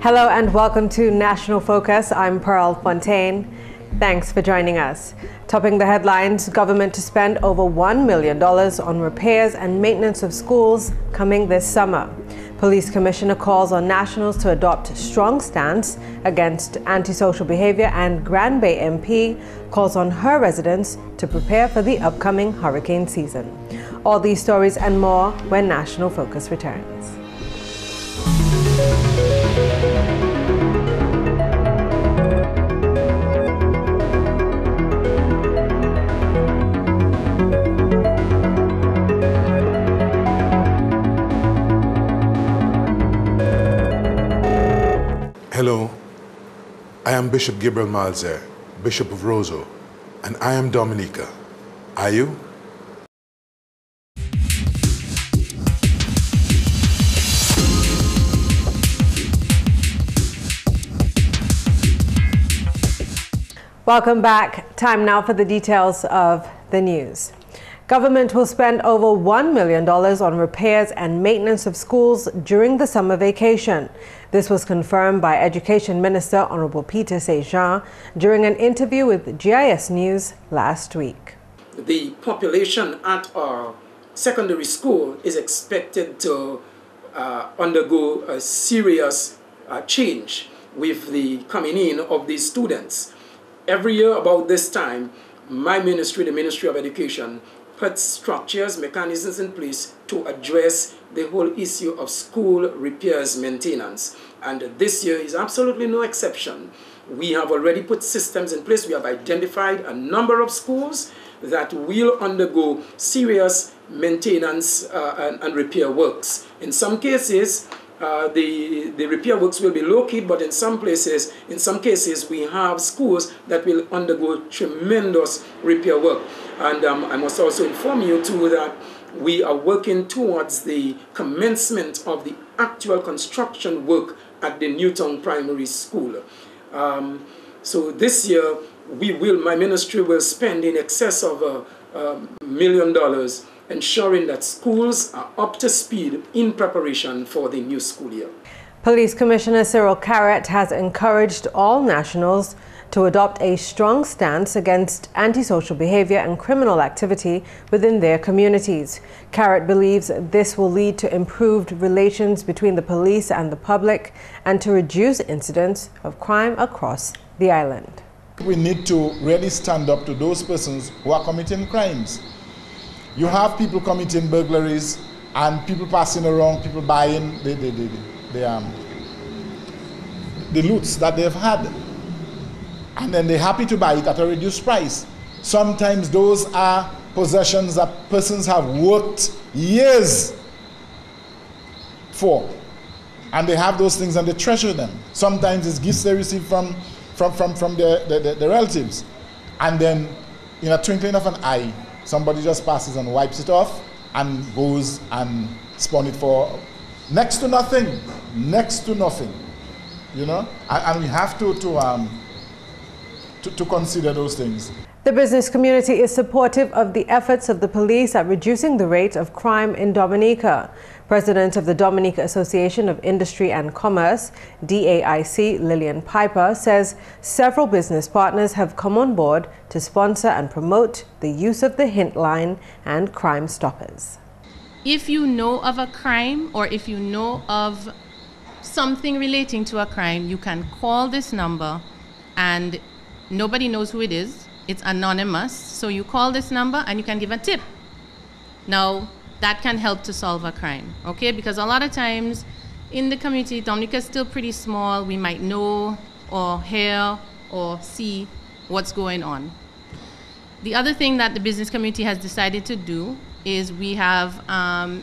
Hello and welcome to National Focus. I'm Pearl Fontaine. Thanks for joining us. Topping the headlines, government to spend over $1 million on repairs and maintenance of schools coming this summer. Police Commissioner calls on nationals to adopt a strong stance against antisocial behavior, and Grand Bay MP calls on her residents to prepare for the upcoming hurricane season. All these stories and more when National Focus returns. Hello, I am Bishop Gabriel Malzer, Bishop of Roseau, and I am Dominica. Are you? Welcome back. Time now for the details of the news. Government will spend over $1 million on repairs and maintenance of schools during the summer vacation. This was confirmed by Education Minister Honorable Peter St-Jean during an interview with GIS News last week. The population at our secondary school is expected to undergo a serious change with the coming in of these students. Every year about this time, my ministry, the Ministry of Education, puts structures, mechanisms in place to address the whole issue of school repairs maintenance. And this year is absolutely no exception. We have already put systems in place. We have identified a number of schools that will undergo serious maintenance and repair works. In some cases, the repair works will be low-key, but in some cases, we have schools that will undergo tremendous repair work. And I must also inform you too that we are working towards the commencement of the actual construction work at the Newtown Primary School. So this year, my ministry will spend in excess of $1 million ensuring that schools are up to speed in preparation for the new school year. Police Commissioner Cyril Carrett has encouraged all nationals to adopt a strong stance against antisocial behavior and criminal activity within their communities. Carrett believes this will lead to improved relations between the police and the public and to reduce incidents of crime across the island. We need to really stand up to those persons who are committing crimes. You have people committing burglaries and people passing around, people buying the loots that they've had. And then they're happy to buy it at a reduced price. Sometimes those are possessions that persons have worked years for. And they have those things and they treasure them. Sometimes it's gifts they receive from their relatives. And then in a twinkling of an eye, somebody just passes and wipes it off and goes and spawn it for next to nothing, you know? And we have to consider those things. The business community is supportive of the efforts of the police at reducing the rate of crime in Dominica. President of the Dominica Association of Industry and Commerce, DAIC, Lillian Piper, says several business partners have come on board to sponsor and promote the use of the Hint Line and Crime Stoppers. If you know of a crime or if you know of something relating to a crime, you can call this number and nobody knows who it is. It's anonymous. So you call this number and you can give a tip. Now, that can help to solve a crime, okay? Because a lot of times in the community, Dominica is still pretty small. We might know or hear or see what's going on. The other thing that the business community has decided to do is we have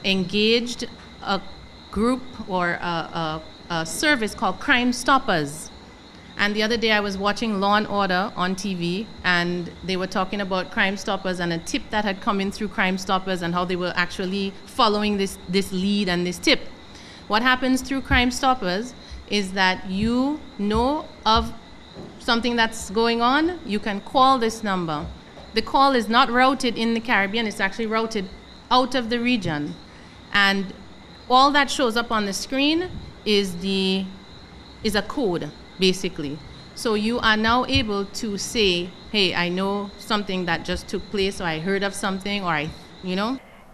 engaged a group or a service called Crime Stoppers. And the other day I was watching Law and Order on TV, and they were talking about Crime Stoppers and a tip that had come in through Crime Stoppers and how they were actually following this lead and this tip. What happens through Crime Stoppers is that you know of something that's going on, you can call this number. The call is not routed in the Caribbean, it's actually routed out of the region. And all that shows up on the screen is the is a code, basically. So you are now able to say, hey, I know something that just took place, or I heard of something, or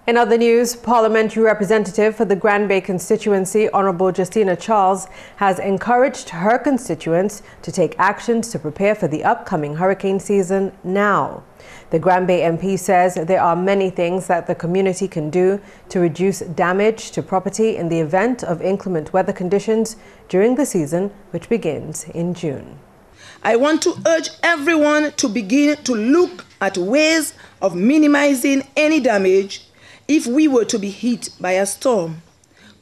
In other news, Parliamentary Representative for the Grand Bay constituency, Honourable Justina Charles, has encouraged her constituents to take actions to prepare for the upcoming hurricane season now. The Grand Bay MP says there are many things that the community can do to reduce damage to property in the event of inclement weather conditions during the season, which begins in June. I want to urge everyone to begin to look at ways of minimizing any damage if we were to be hit by a storm.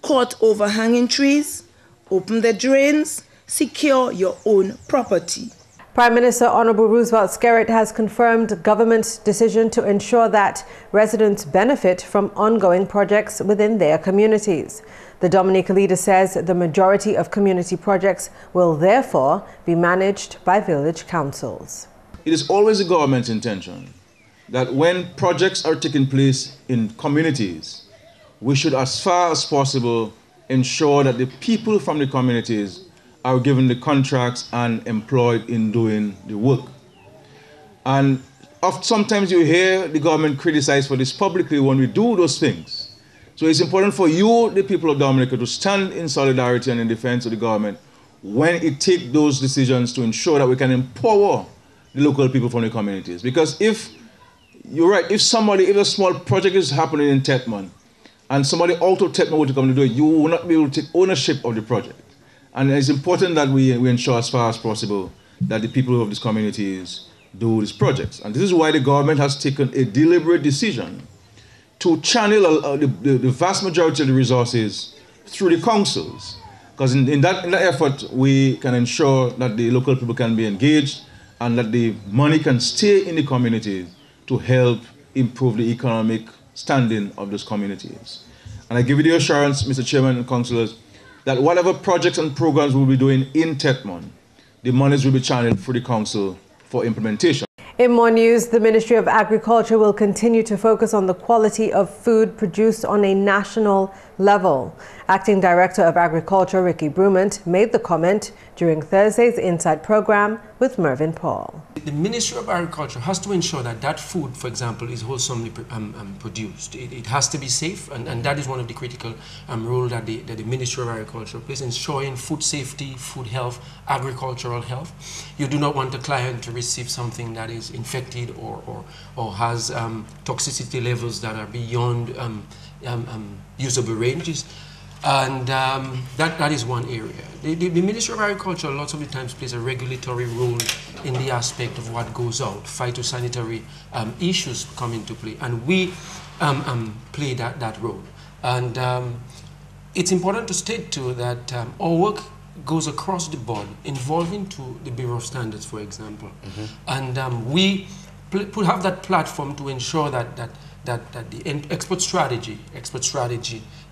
Cut overhanging trees, open the drains, secure your own property. Prime Minister Honourable Roosevelt Skerrit has confirmed government's decision to ensure that residents benefit from ongoing projects within their communities. The Dominica leader says the majority of community projects will therefore be managed by village councils. It is always the government's intention that when projects are taking place in communities, we should, as far as possible, ensure that the people from the communities are given the contracts and employed in doing the work. And sometimes you hear the government criticize for this publicly when we do those things. So it's important for you, the people of Dominica, to stand in solidarity and in defense of the government when it takes those decisions to ensure that we can empower the local people from the communities. Because if, you're right, if a small project is happening in Tetman and somebody out of Tetman were to come to do it, you will not be able to take ownership of the project. And it's important that we ensure as far as possible that the people of these communities do these projects. And this is why the government has taken a deliberate decision to channel the vast majority of the resources through the councils. Because in that effort, we can ensure that the local people can be engaged and that the money can stay in the communities to help improve the economic standing of those communities. And I give you the assurance, Mr. Chairman and councillors, that whatever projects and programs we'll be doing in Tetman, the monies will be channeled through the council for implementation. In more news, the Ministry of Agriculture will continue to focus on the quality of food produced on a national level. Acting Director of Agriculture Ricky Brumant made the comment during Thursday's Insight program with Mervyn Paul. The Ministry of Agriculture has to ensure that that food, for example, is wholesomely produced. It has to be safe, and that is one of the critical roles that the Ministry of Agriculture plays, ensuring food safety, food health, agricultural health. You do not want a client to receive something that is infected or has toxicity levels that are beyond usable ranges. And that is one area. The Ministry of Agriculture lots of the times plays a regulatory role in the aspect of what goes out. Phytosanitary issues come into play, and we play that role. And it's important to state too that our work goes across the board, involving to the Bureau of Standards, for example. And we have that platform to ensure that the export strategy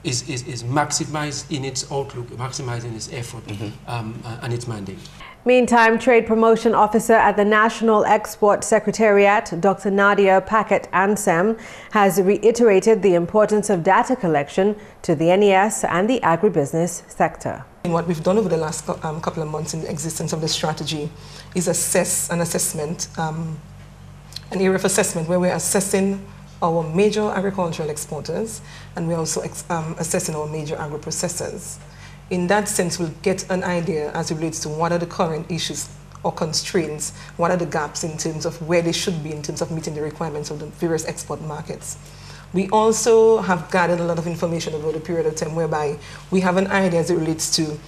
is maximized in its outlook, maximized in its effort and its mandate. Meantime, Trade Promotion Officer at the National Export Secretariat, Dr. Nadia Paquet-Ansem, has reiterated the importance of data collection to the NES and the agribusiness sector. What we've done over the last couple of months in the existence of the strategy is an area of assessment where we're assessing our major agricultural exporters, and we're also assessing our major agro-processors. In that sense, we'll get an idea as it relates to what are the current issues or constraints, what are the gaps in terms of where they should be in terms of meeting the requirements of the various export markets. We also have gathered a lot of information over the period of time whereby we have an idea as it relates to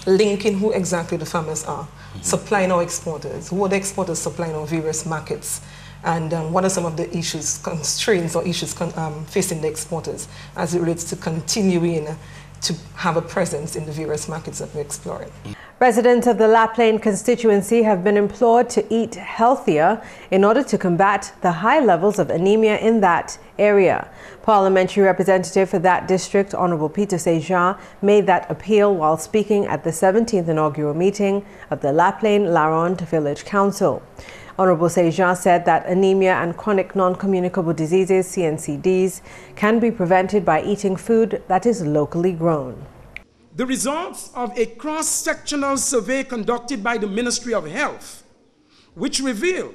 linking who exactly the farmers are, supplying our exporters, who are the exporters supplying our various markets, and what are some of the issues, constraints or issues facing the exporters as it relates to continuing to have a presence in the various markets that we're exploring. Residents of the La Plaine constituency have been implored to eat healthier in order to combat the high levels of anemia in that area. Parliamentary representative for that district, Honourable Peter Sejean, made that appeal while speaking at the 17th inaugural meeting of the La Plaine-La Ronde Village Council. Honourable Sejean said that anemia and chronic non-communicable diseases, CNCDs, can be prevented by eating food that is locally grown. the results of a cross-sectional survey conducted by the Ministry of Health, which revealed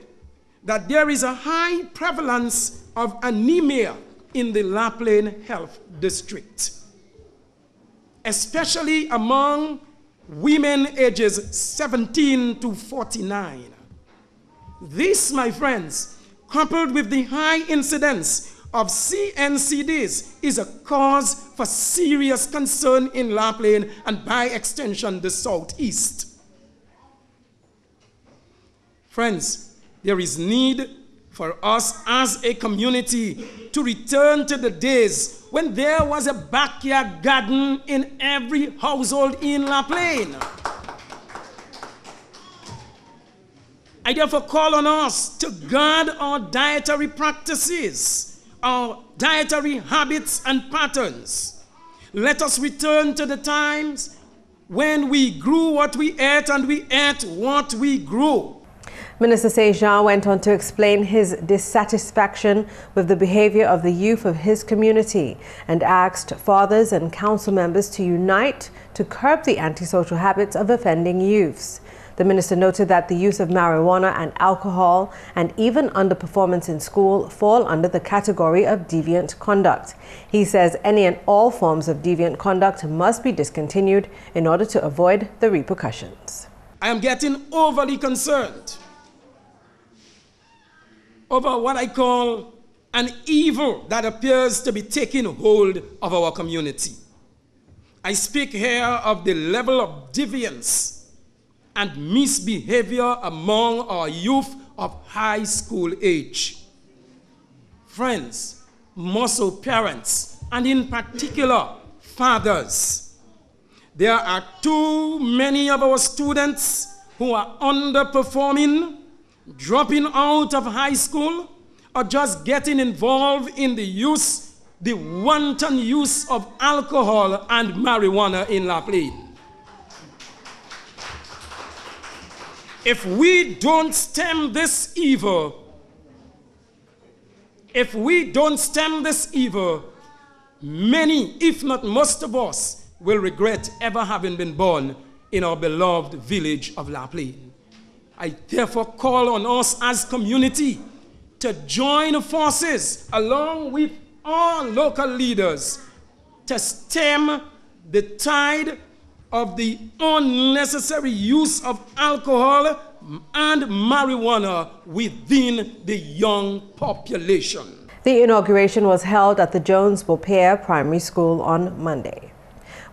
that there is a high prevalence of anemia in the La Plaine Health District, especially among women ages 17 to 49. This, my friends, coupled with the high incidence of CNCDs, is a cause for serious concern in La Plaine and by extension the Southeast. Friends, there is need for us as a community to return to the days when there was a backyard garden in every household in La Plaine. I therefore call on us to guard our dietary practices, our dietary habits and patterns. Let us return to the times when we grew what we ate and we ate what we grew. Minister Sejean went on to explain his dissatisfaction with the behavior of the youth of his community and asked fathers and council members to unite to curb the antisocial habits of offending youths. The minister noted that the use of marijuana and alcohol and even underperformance in school fall under the category of deviant conduct. He says any and all forms of deviant conduct must be discontinued in order to avoid the repercussions. I am getting overly concerned over what I call an evil that appears to be taking hold of our community. I speak here of the level of deviance and misbehavior among our youth of high school age. Friends, more so parents, and in particular, fathers. There are too many of our students who are underperforming, dropping out of high school, or just getting involved in the wanton use of alcohol and marijuana in La Plaine. If we don't stem this evil, many, if not most of us, will regret ever having been born in our beloved village of La Plaine. I therefore call on us as community to join forces along with all local leaders to stem the tide of the unnecessary use of alcohol and marijuana within the young population. The inauguration was held at the Jones-Beaupere Primary School on Monday.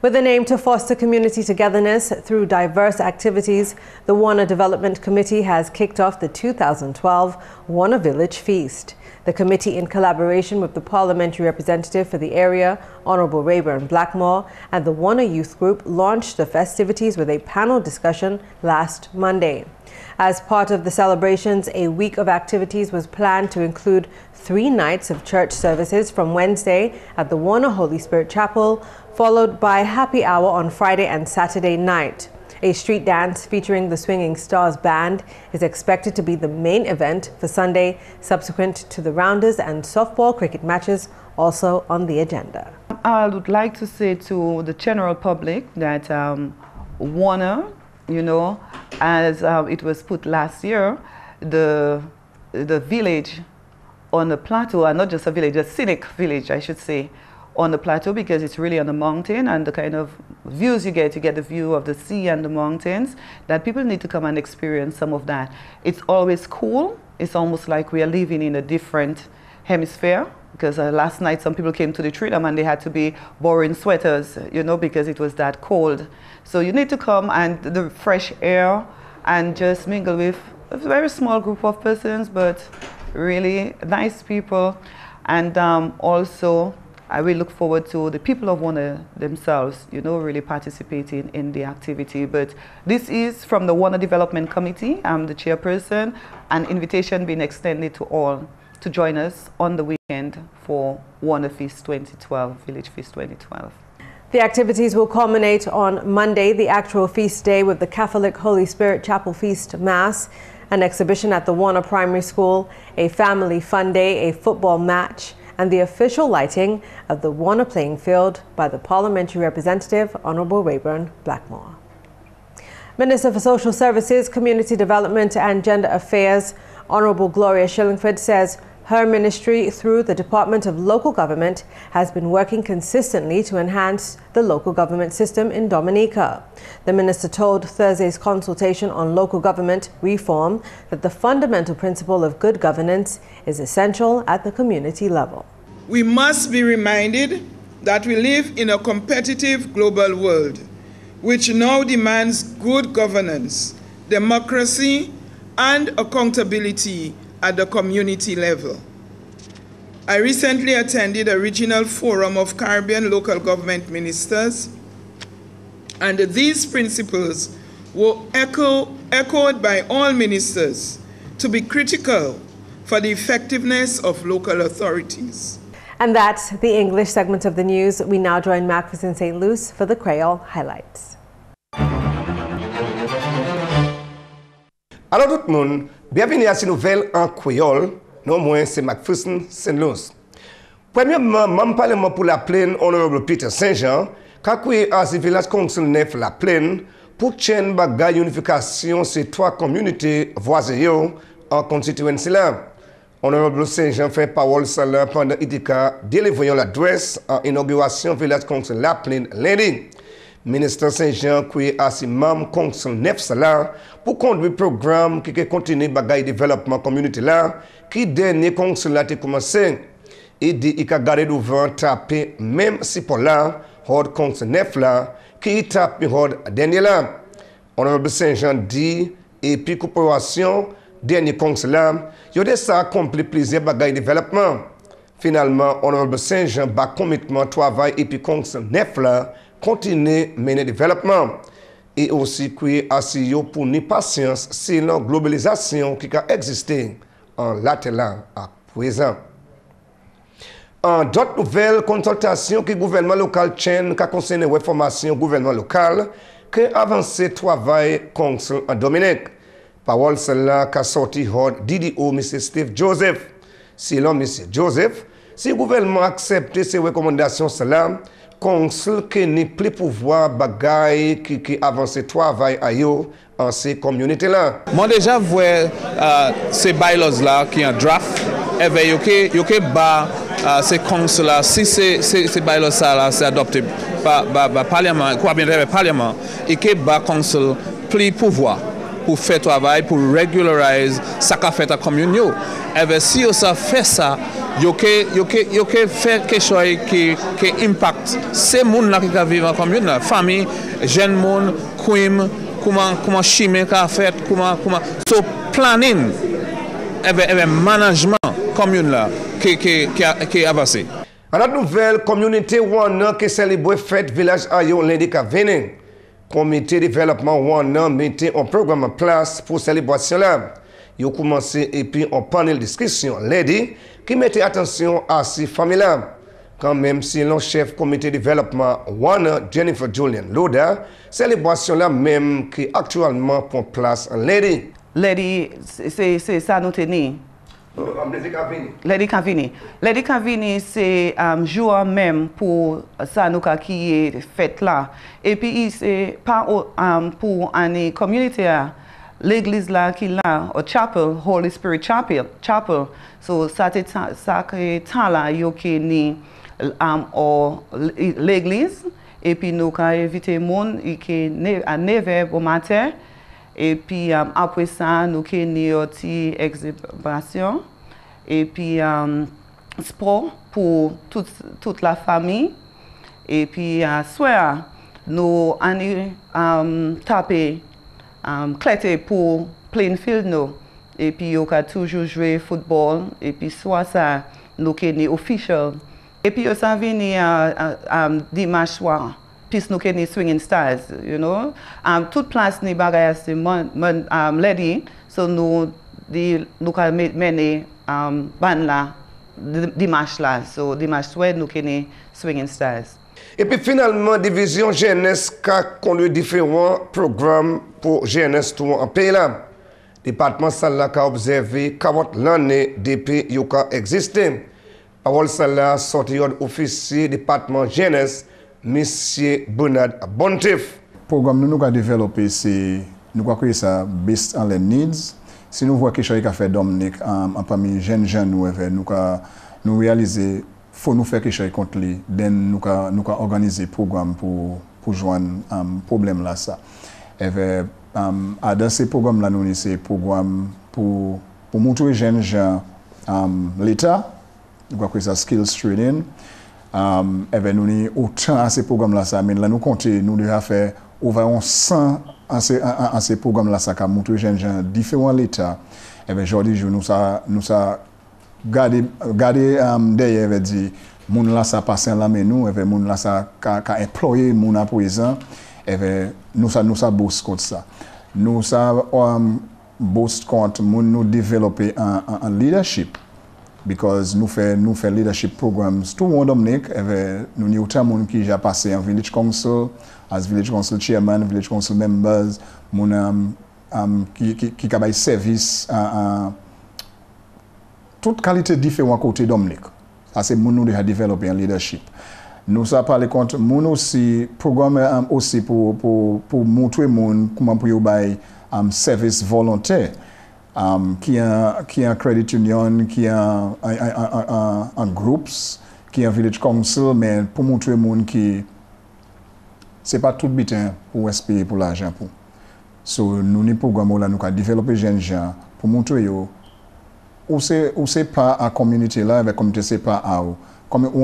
With an aim to foster community togetherness through diverse activities, the Warner Development Committee has kicked off the 2012 Warner Village Feast. The committee, in collaboration with the parliamentary representative for the area, Honorable Rayburn Blackmore, and the Warner Youth Group, launched the festivities with a panel discussion last Monday. As part of the celebrations, a week of activities was planned to include 3 nights of church services from Wednesday at the Warner Holy Spirit Chapel, followed by happy hour on Friday and Saturday night. A street dance featuring the Swinging Stars Band is expected to be the main event for Sunday, subsequent to the rounders and softball cricket matches also on the agenda. I would like to say to the general public that Warner, as it was put last year, the village on the plateau, and not just a village, a scenic village, I should say, on the plateau, because it's really on the mountain, and the kind of views you get the view of the sea and the mountains, that people need to come and experience some of that. It's always cool. It's almost like we are living in a different hemisphere, because last night some people came to the Trinum and they had to be borrowing sweaters, because it was that cold. So you need to come and the fresh air and just mingle with a very small group of persons, but really nice people. And also, I will look forward to the people of Warner themselves, really participating in the activity. But this is from the Warner Development Committee. I'm the chairperson, an invitation being extended to all to join us on the weekend for Warner Feast 2012, Village Feast 2012. The activities will culminate on Monday, the actual feast day, with the Catholic Holy Spirit Chapel Feast Mass, an exhibition at the Warner Primary School, a family fun day, a football match, and the official lighting of the Warner playing field by the Parliamentary Representative, Honourable Rayburn Blackmore. Minister for Social Services, Community Development and Gender Affairs, Honourable Gloria Shillingford, says her ministry, through the Department of Local Government, has been working consistently to enhance the local government system in Dominica. The minister told Thursday's consultation on local government reform that the fundamental principle of good governance is essential at the community level. We must be reminded that we live in a competitive global world, which now demands good governance, democracy, and accountability at the community level. I recently attended a regional forum of Caribbean local government ministers, and these principles were echoed by all ministers to be critical for the effectiveness of local authorities. And that's the English segment of the news. We now join McPherson St. Luce for the Creole highlights. Alors tout le monde, bienvenue à cette nouvelle en créole. Non moins c'est McPherson St. Luce. Premièrement, membre parlement pour la plaine, Honorable Peter Saint-Jean, qui a créé à ce village council neuf la plaine pour chaîne bagay unification ces trois communautés voisines en constituency là. Honorable Saint-Jean fait parole cela pendant IDK délivrant l'adresse en inauguration village council la plaine lundi. Ministre Saint-Jean créé à ce membre council neuf là pour conduire programme qui continue bagay développement communauté là qui dernier council là a commencé. Il dit qu'il a gardé devant taper même si pour là hors council neuf là qui tape hors dernier là. Honorable Saint-Jean dit et puis coopération dernier council là il a ça accompli plusieurs bagailles développement. Finalement Honorable Saint-Jean ba commitment travail et puis council neuf là continue mener développement et aussi créer assis pour ni patience sinon globalisation qui a existé en latéral à présent. En d'autres nouvelles consultations que le gouvernement local tient qui concerne la formation gouvernement local qui a avancé travail council en Dominique. Parole celle-là qui a sorti hors DDO M. Steve Joseph. Selon M. Joseph, si le gouvernement accepte ces recommandations celle-là, council qui n'a plus pouvoir bagaille qui avance travail à yo en ces communautés là. Moi déjà vois ces bylaws là qui en draft et yoke ba ces council là si ces bylaws ça là c'est adopté par parlement quoi bien le parlement et que ba council plus pouvoir pour faire travail pour régulariser ça qu'a fait la commune et si ça fait ça yoke faire quelque chose qui impact ces monde là qui vivent en commune famille jeunes monde crime comment chimie qu'a fait comment so planning et management commune là qui avancé. À la nouvelle communauté Wana qui célèbre fête village Ayo lundi qui vient. Comité développement Wana mettait un programme en place pour célébration là. Il a commencé et puis un panel de discussion lundi qui mettait attention à ces familles là. Quand même si le chef comité développement Wana Jennifer Julian Loda, célébration là même qui actuellement prend place en lundi. Lundi, c'est ça nous tenons. Lady Cavini, c'est jour même pour ça nous qui est fait là. Et puis c'est pas pour une communauté l'église là qui là au chapel Holy Spirit Chapel. So ça temps là yo qui ni l'église et puis nous avons invité monde qui à 9h au matin. Et puis après ça, nous avons une exhibition et puis sport pour toute la famille. Et puis soir, nous avons tapé clété pour plein field nous. Et puis nous avons toujours joué football. Et puis soit ça, nous avons official. Et puis nous avons venu dimanche soir. Puis nous avons swinging stars, you know. Toute place ni bagay c'est lady, so nous avons mené ban là dimanche là, so dimanche soir nous avons swinging stars. Et puis finalement division jeunesse qui conduit différents programmes pour jeunesse tout en pays là. Département ça là qui a observé 40 l'année depuis yoka existé. Parole celle-là sorti officier département jeunesse, Monsieur Bernard Bontif. Programme nous avons développé, c'est nous avons créé ça based on les needs. Si nous voyons quelque chose qu'a fait Dominique parmi les jeunes nous avons réalisé, faut nous faire quelque chose contre lui. Nous avons organisé un programme pour joindre problème là ça. Dans ces programmes là nous c'est programme pour montrer aux jeunes gens l'État. Nous avons ça skills training. Nous avons autant à ces programmes là ça, mais là nous comptons, nous devons faire environ 100 à ces programmes là ça qui montrent aux jeunes gens différents l'État. Aujourd'hui nous ça garder derrière dit moun là ça passe là mais nous moun là ça ka employer moun à présent nous ça bosse contre ça. Nous ça bosse contre moun nous développer en leadership. Because nous fait leadership programs tout le monde Dominique nous avons autant de gens qui ont passé en village council as village council chairman, village council members, mon qui ont service à toute qualité différente côté Dominique. Ça c'est nous déjà développer en leadership. Nous ça parler contre mon aussi programme aussi pour montrer mon comment pour bail service volontaire. Qui est en credit union, qui est en groups, qui est en village council, mais pour montrer aux gens qui c'est pas tout bitin pour espérer pour l'argent pour. So nous ni programme là nous avons développé jeunes gens pour montrer yo ou c'est pas à communauté là avec communauté c'est pas à ou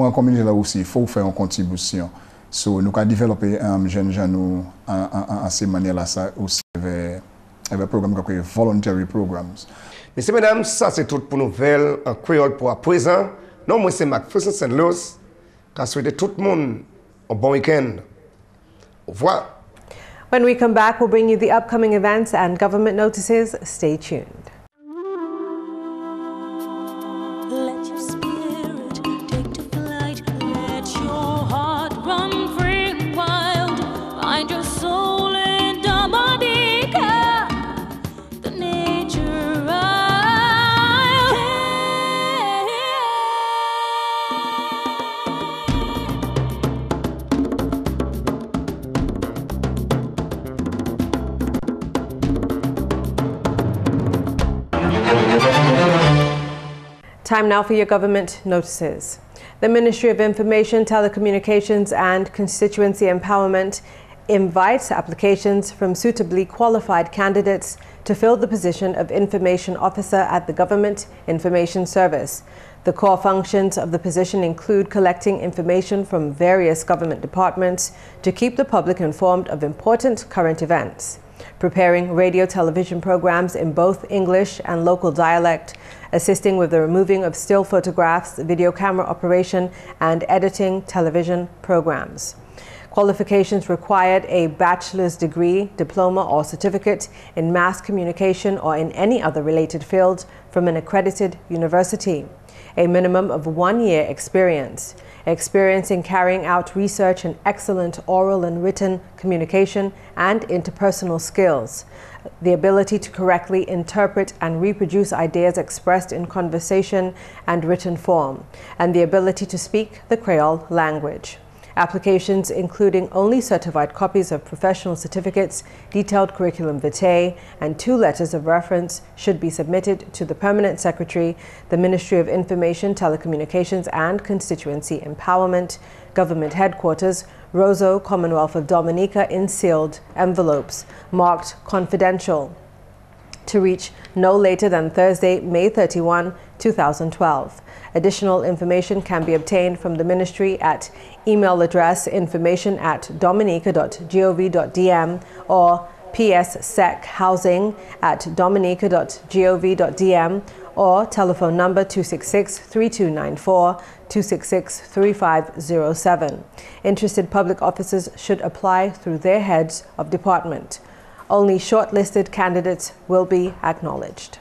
en communauté là aussi il faut faire une contribution. So nous avons développé jeunes gens nous en ces manières là ça aussi avec un programme qui voluntary programs. Messieurs, mesdames, ça c'est tout pour nouvelles en créole pour à présent. Non, moi c'est McPherson St. Luce. Je souhaite tout le monde un bon week-end. Au revoir. When we come back, we'll bring you the upcoming events and government notices. Stay tuned. Let your spirit take to flight. Let your heart run free and wild. Find your soul in Dominica. The nature Time now for your government notices. The Ministry of Information, Telecommunications and Constituency Empowerment invites applications from suitably qualified candidates to fill the position of Information Officer at the Government Information Service. The core functions of the position include collecting information from various government departments to keep the public informed of important current events, preparing radio-television programs in both English and local dialect, assisting with the removing of still photographs, video camera operation, and editing television programs. Qualifications required: a bachelor's degree, diploma, or certificate in mass communication or in any other related field from an accredited university. A minimum of 1 year experience in carrying out research and excellent oral and written communication and interpersonal skills, the ability to correctly interpret and reproduce ideas expressed in conversation and written form, and the ability to speak the Creole language. Applications including only certified copies of professional certificates, detailed curriculum vitae, and 2 letters of reference should be submitted to the Permanent Secretary, the Ministry of Information, Telecommunications and Constituency Empowerment, Government Headquarters, Roseau, Commonwealth of Dominica, in sealed envelopes marked confidential, to reach no later than Thursday, May 31, 2012. Additional information can be obtained from the Ministry at email address information@dominica.gov.dm or pssechousing@dominica.gov.dm or telephone number 266-3294, 266-3507. Interested public officers should apply through their heads of department. Only shortlisted candidates will be acknowledged.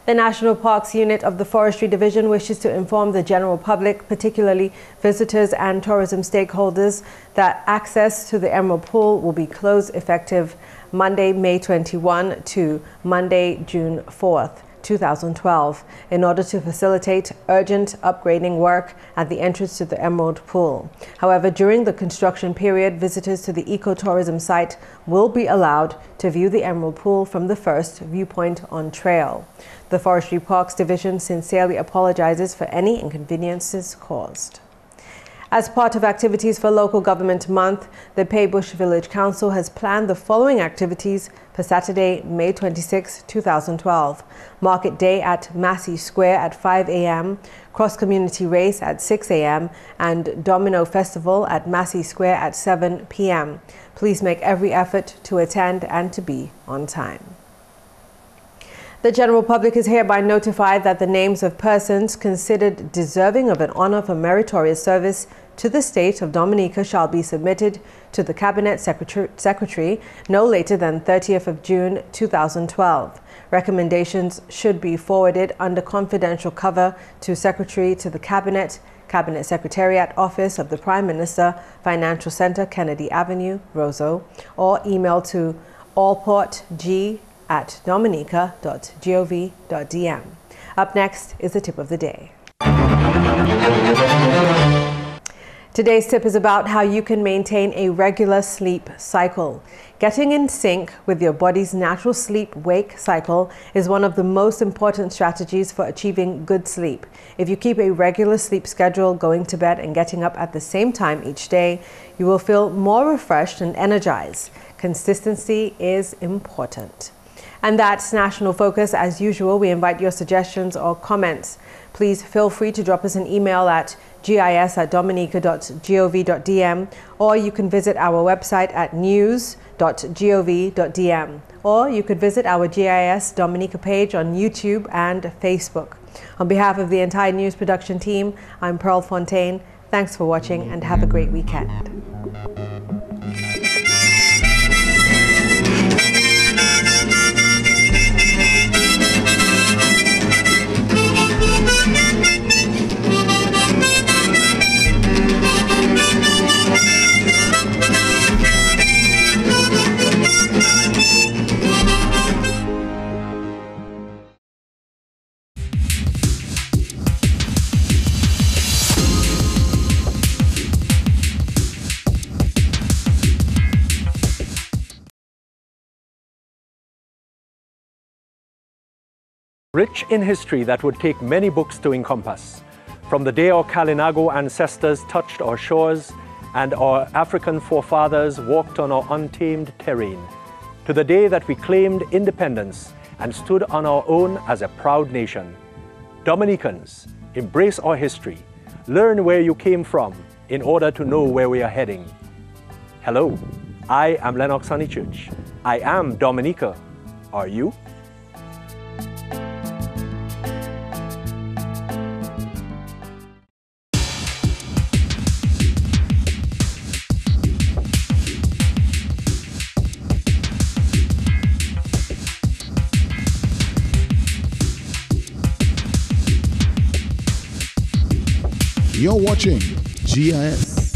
The National Parks Unit of the Forestry Division wishes to inform the general public, particularly visitors and tourism stakeholders, that access to the Emerald Pool will be closed effective Monday, May 21 to Monday, June 4th. 2012, in order to facilitate urgent upgrading work at the entrance to the Emerald Pool. However, during the construction period, visitors to the ecotourism site will be allowed to view the Emerald Pool from the first viewpoint on trail. The Forestry Parks Division sincerely apologizes for any inconveniences caused. As part of activities for Local Government Month, the Paybush Village Council has planned the following activities for Saturday, May 26, 2012. Market Day at Massey Square at 5 a.m., Cross-Community Race at 6 a.m., and Domino Festival at Massey Square at 7 p.m. Please make every effort to attend and to be on time. The general public is hereby notified that the names of persons considered deserving of an honor for meritorious service to the state of Dominica shall be submitted to the Cabinet Secretary no later than 30th of June 2012. Recommendations should be forwarded under confidential cover to Secretary to the Cabinet Secretariat Office of the Prime Minister, Financial Center, Kennedy Avenue, Roseau, or email to allportg@dominica.gov.dm. Up next is the tip of the day. Today's tip is about how you can maintain a regular sleep cycle. Getting in sync with your body's natural sleep-wake cycle is one of the most important strategies for achieving good sleep. If you keep a regular sleep schedule, going to bed and getting up at the same time each day, you will feel more refreshed and energized. Consistency is important. And that's National Focus. As usual, we invite your suggestions or comments. Please feel free to drop us an email at gis@dominica.gov.dm, or you can visit our website at news.gov.dm, or you could visit our GIS Dominica page on YouTube and Facebook. On behalf of the entire news production team, I'm Pearl Fontaine. Thanks for watching and have a great weekend. Rich in history that would take many books to encompass. From the day our Kalinago ancestors touched our shores and our African forefathers walked on our untamed terrain, to the day that we claimed independence and stood on our own as a proud nation. Dominicans, embrace our history. Learn where you came from in order to know where we are heading. Hello, I am Lennox Honeychurch. I am Dominica. Are you? You're watching GIS.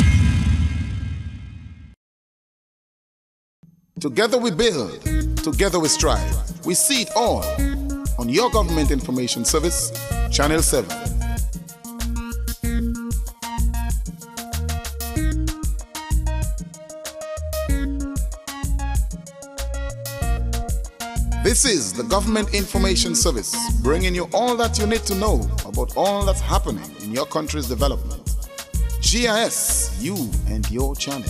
Together we build, together we strive. We see it all on your Government Information Service, Channel 7. This is the Government Information Service, bringing you all that you need to know about all that's happening in your country's development. GIS, you and your channel.